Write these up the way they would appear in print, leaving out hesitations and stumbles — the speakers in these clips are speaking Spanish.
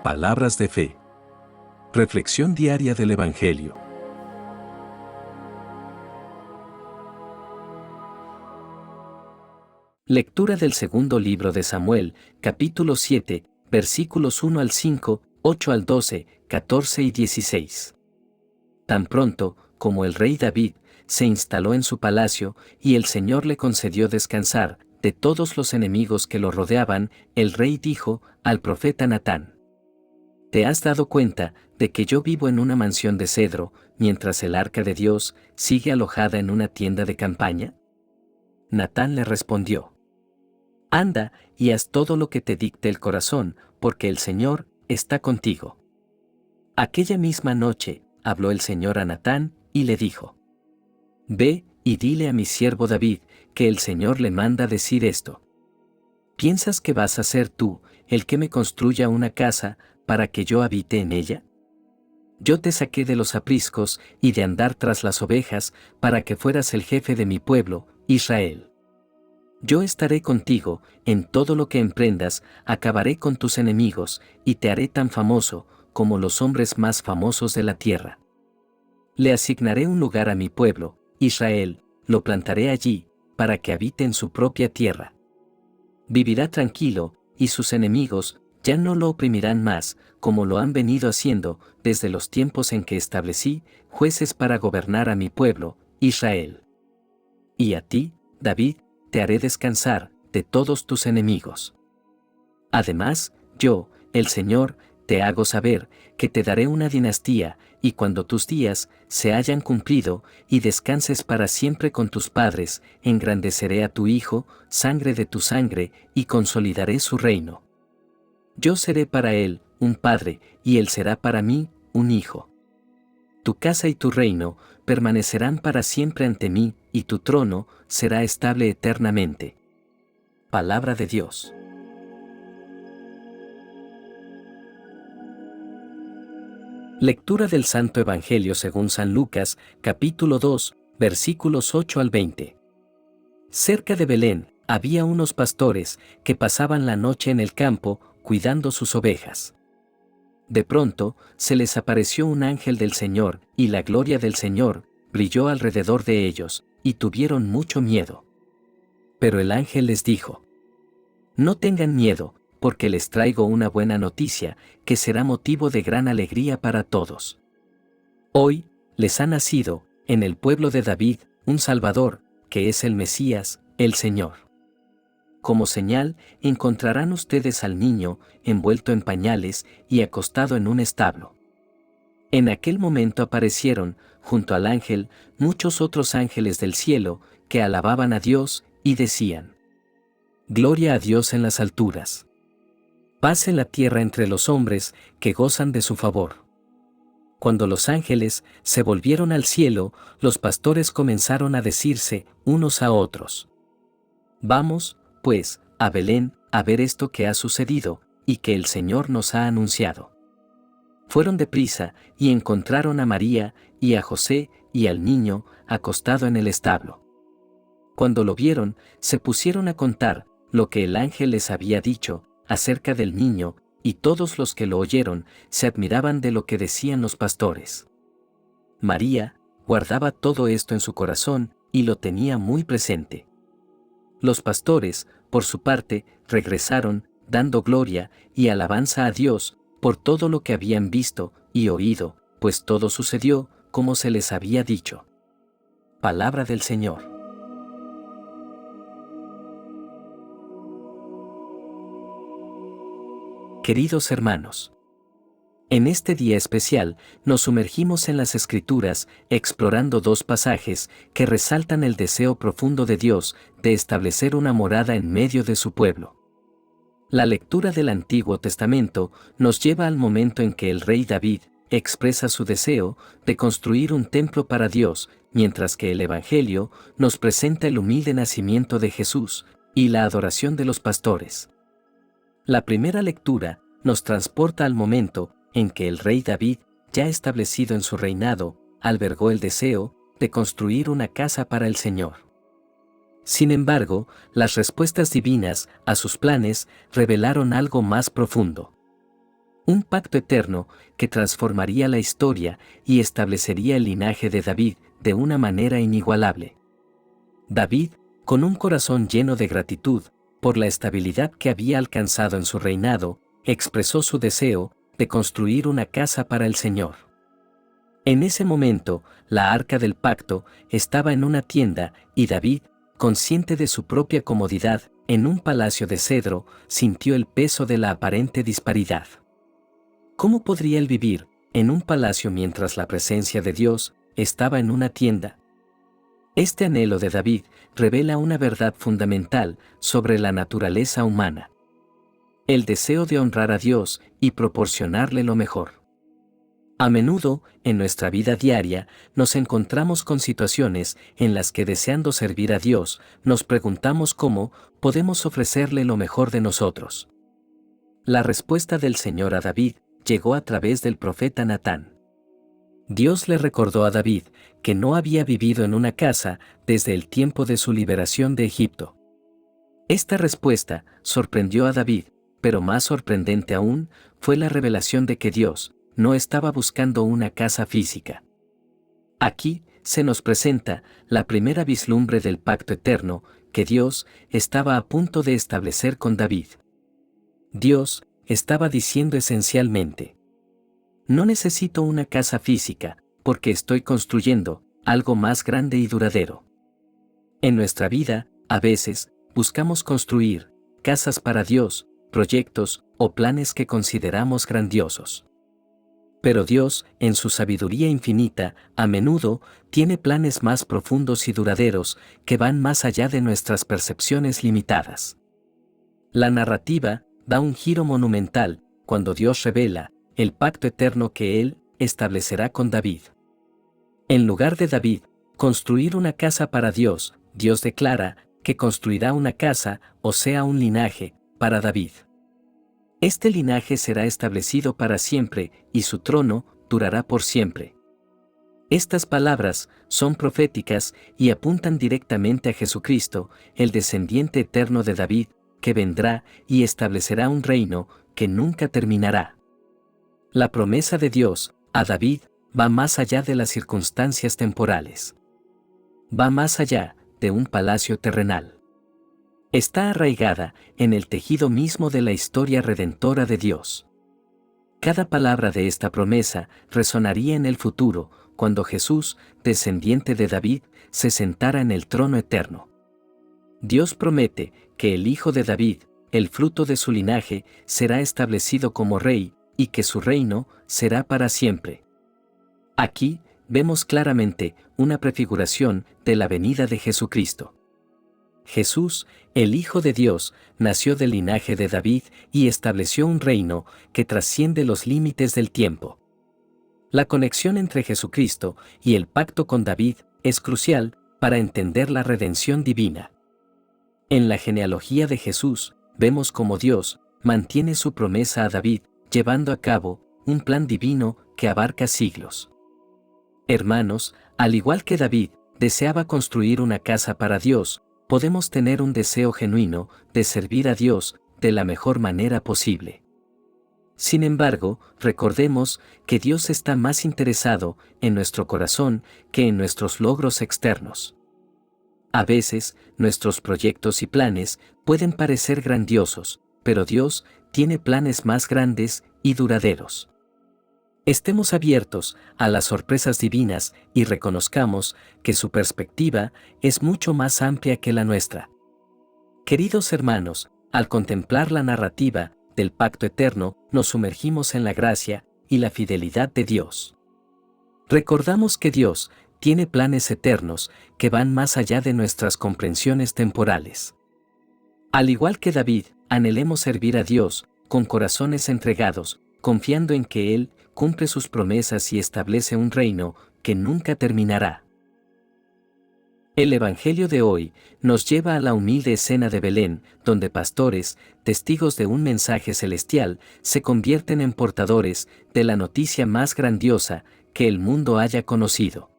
Palabras de fe. Reflexión diaria del Evangelio. Lectura del segundo libro de Samuel, capítulo 7, versículos 1 al 5, 8 al 12, 14 y 16. Tan pronto como el rey David se instaló en su palacio y el Señor le concedió descansar de todos los enemigos que lo rodeaban, el rey dijo al profeta Natán: ¿Te has dado cuenta de que yo vivo en una mansión de cedro, mientras el arca de Dios sigue alojada en una tienda de campaña? Natán le respondió: Anda y haz todo lo que te dicte el corazón, porque el Señor está contigo. Aquella misma noche habló el Señor a Natán y le dijo: Ve y dile a mi siervo David que el Señor le manda decir esto. ¿Piensas que vas a ser tú el que me construya una casa para que yo habite en ella? Yo te saqué de los apriscos y de andar tras las ovejas para que fueras el jefe de mi pueblo, Israel. Yo estaré contigo en todo lo que emprendas, acabaré con tus enemigos y te haré tan famoso como los hombres más famosos de la tierra. Le asignaré un lugar a mi pueblo, Israel, lo plantaré allí, para que habite en su propia tierra. Vivirá tranquilo, y sus enemigos ya no lo oprimirán más, como lo han venido haciendo desde los tiempos en que establecí jueces para gobernar a mi pueblo, Israel. Y a ti, David, te haré descansar de todos tus enemigos. Además, yo, el Señor, te hago saber que te daré una dinastía, y cuando tus días se hayan cumplido y descanses para siempre con tus padres, engrandeceré a tu hijo, sangre de tu sangre, y consolidaré su reino. Yo seré para él un padre, y él será para mí un hijo. Tu casa y tu reino permanecerán para siempre ante mí, y tu trono será estable eternamente. Palabra de Dios. Lectura del Santo Evangelio según San Lucas, capítulo 2, versículos 8 al 20. Cerca de Belén había unos pastores que pasaban la noche en el campo cuidando sus ovejas. De pronto se les apareció un ángel del Señor, y la gloria del Señor brilló alrededor de ellos, y tuvieron mucho miedo. Pero el ángel les dijo: No tengan miedo, porque les traigo una buena noticia, que será motivo de gran alegría para todos. Hoy les ha nacido, en el pueblo de David, un Salvador, que es el Mesías, el Señor. Como señal, encontrarán ustedes al niño envuelto en pañales y acostado en un establo. En aquel momento aparecieron, junto al ángel, muchos otros ángeles del cielo, que alababan a Dios y decían: Gloria a Dios en las alturas. Paz en la tierra entre los hombres que gozan de su favor. Cuando los ángeles se volvieron al cielo, los pastores comenzaron a decirse unos a otros: Vamos, pues, a Belén, a ver esto que ha sucedido, y que el Señor nos ha anunciado. Fueron deprisa, y encontraron a María, y a José, y al niño, acostado en el establo. Cuando lo vieron, se pusieron a contar lo que el ángel les había dicho acerca del niño, y todos los que lo oyeron se admiraban de lo que decían los pastores. María guardaba todo esto en su corazón, y lo tenía muy presente. Los pastores, por su parte, regresaron, dando gloria y alabanza a Dios por todo lo que habían visto y oído, pues todo sucedió como se les había dicho. Palabra del Señor. Queridos hermanos, en este día especial nos sumergimos en las Escrituras explorando dos pasajes que resaltan el deseo profundo de Dios de establecer una morada en medio de su pueblo. La lectura del Antiguo Testamento nos lleva al momento en que el rey David expresa su deseo de construir un templo para Dios, mientras que el Evangelio nos presenta el humilde nacimiento de Jesús y la adoración de los pastores. La primera lectura nos transporta al momento en que el rey David, ya establecido en su reinado, albergó el deseo de construir una casa para el Señor. Sin embargo, las respuestas divinas a sus planes revelaron algo más profundo. Un pacto eterno que transformaría la historia y establecería el linaje de David de una manera inigualable. David, con un corazón lleno de gratitud por la estabilidad que había alcanzado en su reinado, expresó su deseo de construir una casa para el Señor. En ese momento, la arca del pacto estaba en una tienda y David, consciente de su propia comodidad en un palacio de cedro, sintió el peso de la aparente disparidad. ¿Cómo podría él vivir en un palacio mientras la presencia de Dios estaba en una tienda? Este anhelo de David revela una verdad fundamental sobre la naturaleza humana. El deseo de honrar a Dios y proporcionarle lo mejor. A menudo, en nuestra vida diaria, nos encontramos con situaciones en las que deseando servir a Dios, nos preguntamos cómo podemos ofrecerle lo mejor de nosotros. La respuesta del Señor a David llegó a través del profeta Natán. Dios le recordó a David que no había vivido en una casa desde el tiempo de su liberación de Egipto. Esta respuesta sorprendió a David, pero más sorprendente aún fue la revelación de que Dios no estaba buscando una casa física. Aquí se nos presenta la primera vislumbre del pacto eterno que Dios estaba a punto de establecer con David. Dios estaba diciendo esencialmente: no necesito una casa física, porque estoy construyendo algo más grande y duradero. En nuestra vida, a veces, buscamos construir casas para Dios, proyectos o planes que consideramos grandiosos. Pero Dios, en su sabiduría infinita, a menudo tiene planes más profundos y duraderos que van más allá de nuestras percepciones limitadas. La narrativa da un giro monumental cuando Dios revela el pacto eterno que Él establecerá con David. En lugar de David construir una casa para Dios, Dios declara que construirá una casa, o sea, un linaje, para David. Este linaje será establecido para siempre y su trono durará por siempre. Estas palabras son proféticas y apuntan directamente a Jesucristo, el descendiente eterno de David, que vendrá y establecerá un reino que nunca terminará. La promesa de Dios a David va más allá de las circunstancias temporales. Va más allá de un palacio terrenal. Está arraigada en el tejido mismo de la historia redentora de Dios. Cada palabra de esta promesa resonaría en el futuro, cuando Jesús, descendiente de David, se sentara en el trono eterno. Dios promete que el Hijo de David, el fruto de su linaje, será establecido como rey, y que su reino será para siempre. Aquí vemos claramente una prefiguración de la venida de Jesucristo. Jesús, el Hijo de Dios, nació del linaje de David y estableció un reino que trasciende los límites del tiempo. La conexión entre Jesucristo y el pacto con David es crucial para entender la redención divina. En la genealogía de Jesús, vemos cómo Dios mantiene su promesa a David, llevando a cabo un plan divino que abarca siglos. Hermanos, al igual que David deseaba construir una casa para Dios, podemos tener un deseo genuino de servir a Dios de la mejor manera posible. Sin embargo, recordemos que Dios está más interesado en nuestro corazón que en nuestros logros externos. A veces, nuestros proyectos y planes pueden parecer grandiosos, pero Dios tiene planes más grandes y duraderos. Estemos abiertos a las sorpresas divinas y reconozcamos que su perspectiva es mucho más amplia que la nuestra. Queridos hermanos, al contemplar la narrativa del pacto eterno, nos sumergimos en la gracia y la fidelidad de Dios. Recordamos que Dios tiene planes eternos que van más allá de nuestras comprensiones temporales. Al igual que David, anhelemos servir a Dios con corazones entregados, confiando en que Él cumple sus promesas y establece un reino que nunca terminará. El Evangelio de hoy nos lleva a la humilde escena de Belén, donde pastores, testigos de un mensaje celestial, se convierten en portadores de la noticia más grandiosa que el mundo haya conocido.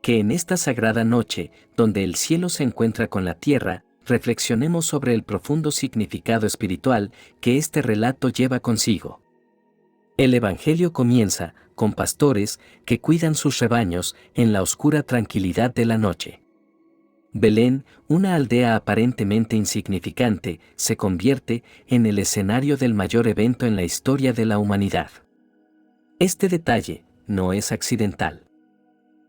Que en esta sagrada noche, donde el cielo se encuentra con la tierra, reflexionemos sobre el profundo significado espiritual que este relato lleva consigo. El Evangelio comienza con pastores que cuidan sus rebaños en la oscura tranquilidad de la noche. Belén, una aldea aparentemente insignificante, se convierte en el escenario del mayor evento en la historia de la humanidad. Este detalle no es accidental.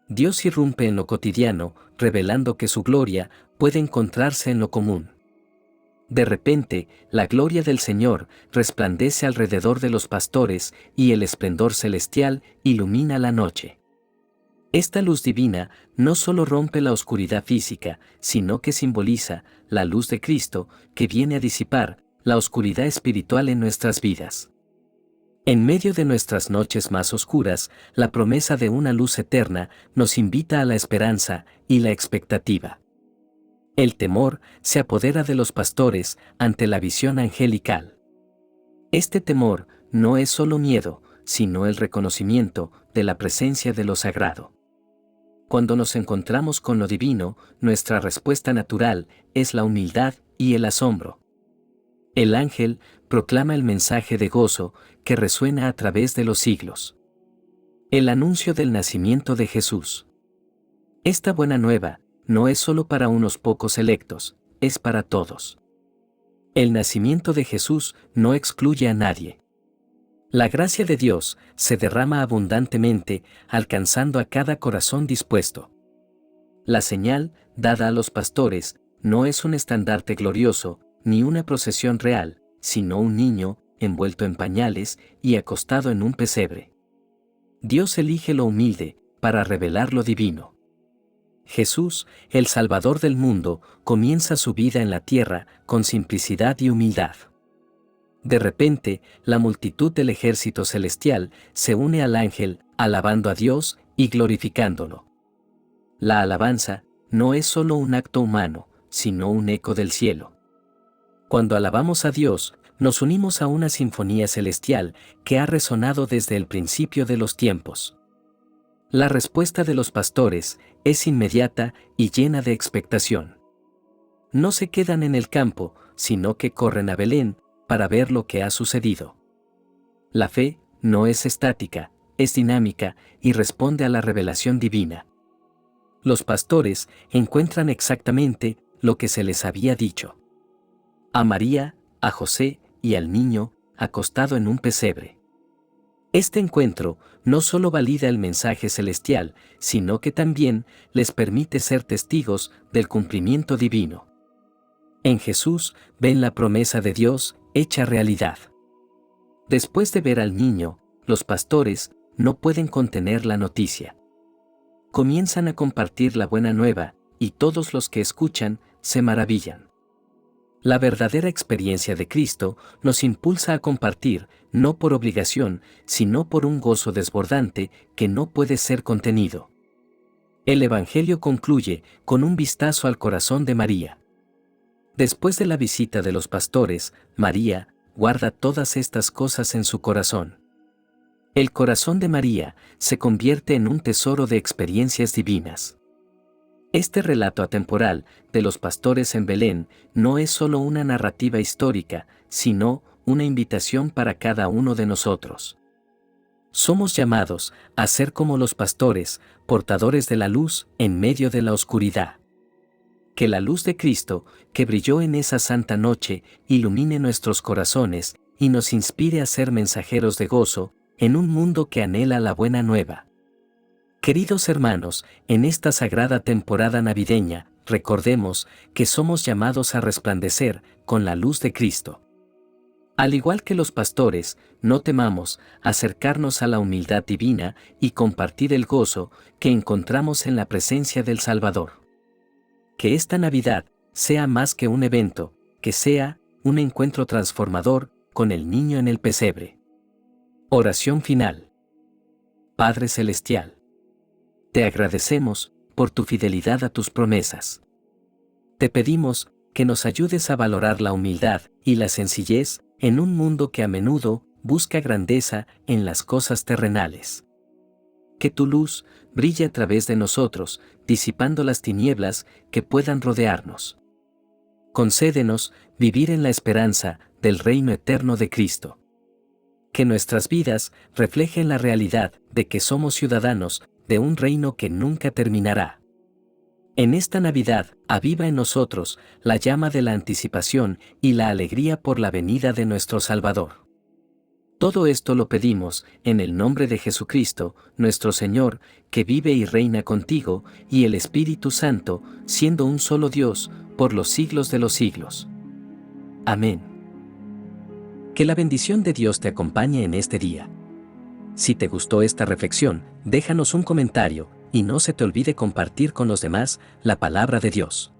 Dios irrumpe en lo cotidiano, revelando que su gloria puede encontrarse en lo común. De repente, la gloria del Señor resplandece alrededor de los pastores y el esplendor celestial ilumina la noche. Esta luz divina no solo rompe la oscuridad física, sino que simboliza la luz de Cristo que viene a disipar la oscuridad espiritual en nuestras vidas. En medio de nuestras noches más oscuras, la promesa de una luz eterna nos invita a la esperanza y la expectativa. El temor se apodera de los pastores ante la visión angelical. Este temor no es solo miedo, sino el reconocimiento de la presencia de lo sagrado. Cuando nos encontramos con lo divino, nuestra respuesta natural es la humildad y el asombro. El ángel proclama el mensaje de gozo que resuena a través de los siglos. El anuncio del nacimiento de Jesús. Esta buena nueva no es solo para unos pocos electos, es para todos. El nacimiento de Jesús no excluye a nadie. La gracia de Dios se derrama abundantemente, alcanzando a cada corazón dispuesto. La señal dada a los pastores no es un estandarte glorioso, ni una procesión real, sino un niño, envuelto en pañales y acostado en un pesebre. Dios elige lo humilde para revelar lo divino. Jesús, el Salvador del mundo, comienza su vida en la tierra con simplicidad y humildad. De repente, la multitud del ejército celestial se une al ángel, alabando a Dios y glorificándolo. La alabanza no es solo un acto humano, sino un eco del cielo. Cuando alabamos a Dios, nos unimos a una sinfonía celestial que ha resonado desde el principio de los tiempos. La respuesta de los pastores es inmediata y llena de expectación. No se quedan en el campo, sino que corren a Belén para ver lo que ha sucedido. La fe no es estática, es dinámica y responde a la revelación divina. Los pastores encuentran exactamente lo que se les había dicho. A María, a José y al niño, acostado en un pesebre. Este encuentro no solo valida el mensaje celestial, sino que también les permite ser testigos del cumplimiento divino. En Jesús ven la promesa de Dios hecha realidad. Después de ver al niño, los pastores no pueden contener la noticia. Comienzan a compartir la buena nueva, y todos los que escuchan se maravillan. La verdadera experiencia de Cristo nos impulsa a compartir, no por obligación, sino por un gozo desbordante que no puede ser contenido. El Evangelio concluye con un vistazo al corazón de María. Después de la visita de los pastores, María guarda todas estas cosas en su corazón. El corazón de María se convierte en un tesoro de experiencias divinas. Este relato atemporal de los pastores en Belén no es solo una narrativa histórica, sino una invitación para cada uno de nosotros. Somos llamados a ser como los pastores, portadores de la luz en medio de la oscuridad. Que la luz de Cristo, que brilló en esa santa noche, ilumine nuestros corazones y nos inspire a ser mensajeros de gozo en un mundo que anhela la buena nueva. Queridos hermanos, en esta sagrada temporada navideña, recordemos que somos llamados a resplandecer con la luz de Cristo. Al igual que los pastores, no temamos acercarnos a la humildad divina y compartir el gozo que encontramos en la presencia del Salvador. Que esta Navidad sea más que un evento, que sea un encuentro transformador con el niño en el pesebre. Oración final. Padre Celestial, te agradecemos por tu fidelidad a tus promesas. Te pedimos que nos ayudes a valorar la humildad y la sencillez en un mundo que a menudo busca grandeza en las cosas terrenales. Que tu luz brille a través de nosotros, disipando las tinieblas que puedan rodearnos. Concédenos vivir en la esperanza del reino eterno de Cristo. Que nuestras vidas reflejen la realidad de que somos ciudadanos de un reino que nunca terminará. En esta Navidad, aviva en nosotros la llama de la anticipación y la alegría por la venida de nuestro Salvador. Todo esto lo pedimos en el nombre de Jesucristo, nuestro Señor, que vive y reina contigo, y el Espíritu Santo, siendo un solo Dios, por los siglos de los siglos. Amén. Que la bendición de Dios te acompañe en este día. Si te gustó esta reflexión, déjanos un comentario, y no se te olvide compartir con los demás la palabra de Dios.